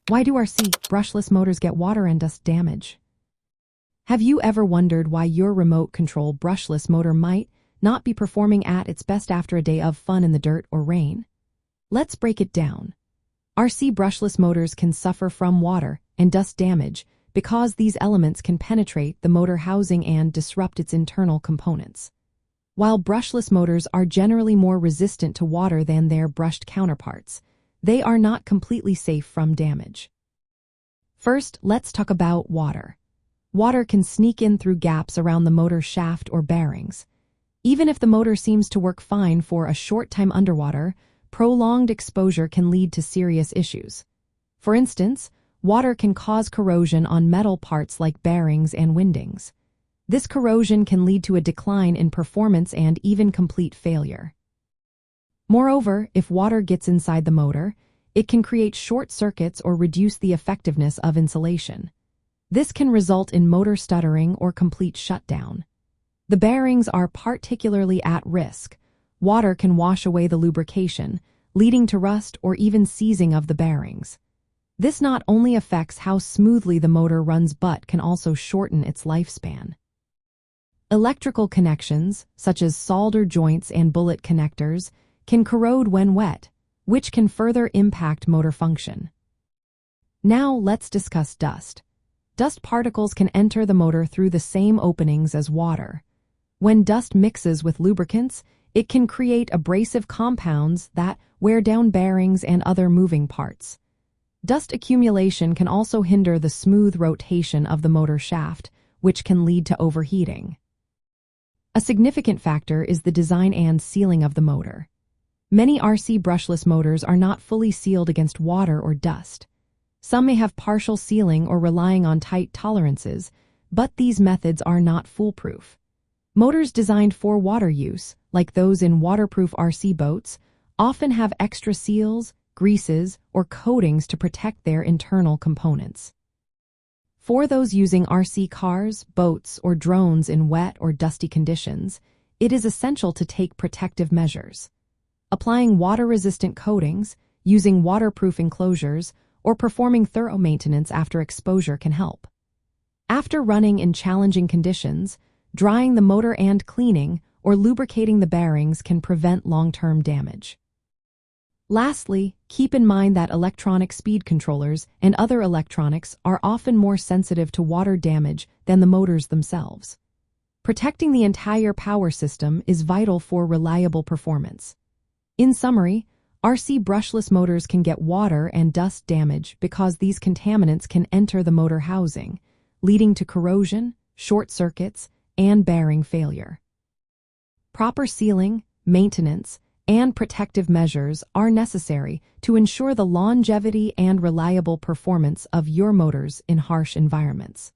Why do RC brushless motors get water and dust damage? Have you ever wondered why your remote control brushless motor might not be performing at its best after a day of fun in the dirt or rain? Let's break it down. RC brushless motors can suffer from water and dust damage because these elements can penetrate the motor housing and disrupt its internal components. While brushless motors are generally more resistant to water than their brushed counterparts, they are not completely safe from damage. First, let's talk about water. Water can sneak in through gaps around the motor shaft or bearings. Even if the motor seems to work fine for a short time underwater, prolonged exposure can lead to serious issues. For instance, water can cause corrosion on metal parts like bearings and windings. This corrosion can lead to a decline in performance and even complete failure. Moreover, if water gets inside the motor, it can create short circuits or reduce the effectiveness of insulation. This can result in motor stuttering or complete shutdown. The bearings are particularly at risk. Water can wash away the lubrication, leading to rust or even seizing of the bearings. This not only affects how smoothly the motor runs but can also shorten its lifespan. Electrical connections, such as solder joints and bullet connectors, can corrode when wet, which can further impact motor function. Now let's discuss dust. Dust particles can enter the motor through the same openings as water. When dust mixes with lubricants, it can create abrasive compounds that wear down bearings and other moving parts. Dust accumulation can also hinder the smooth rotation of the motor shaft, which can lead to overheating. A significant factor is the design and sealing of the motor. Many RC brushless motors are not fully sealed against water or dust. Some may have partial sealing or relying on tight tolerances, but these methods are not foolproof. Motors designed for water use, like those in waterproof RC boats, often have extra seals, greases, or coatings to protect their internal components. For those using RC cars, boats, or drones in wet or dusty conditions, it is essential to take protective measures. Applying water-resistant coatings, using waterproof enclosures, or performing thorough maintenance after exposure can help. After running in challenging conditions, drying the motor and cleaning or lubricating the bearings can prevent long-term damage. Lastly, keep in mind that electronic speed controllers and other electronics are often more sensitive to water damage than the motors themselves. Protecting the entire power system is vital for reliable performance. In summary, RC brushless motors can get water and dust damage because these contaminants can enter the motor housing, leading to corrosion, short circuits, and bearing failure. Proper sealing, maintenance, and protective measures are necessary to ensure the longevity and reliable performance of your motors in harsh environments.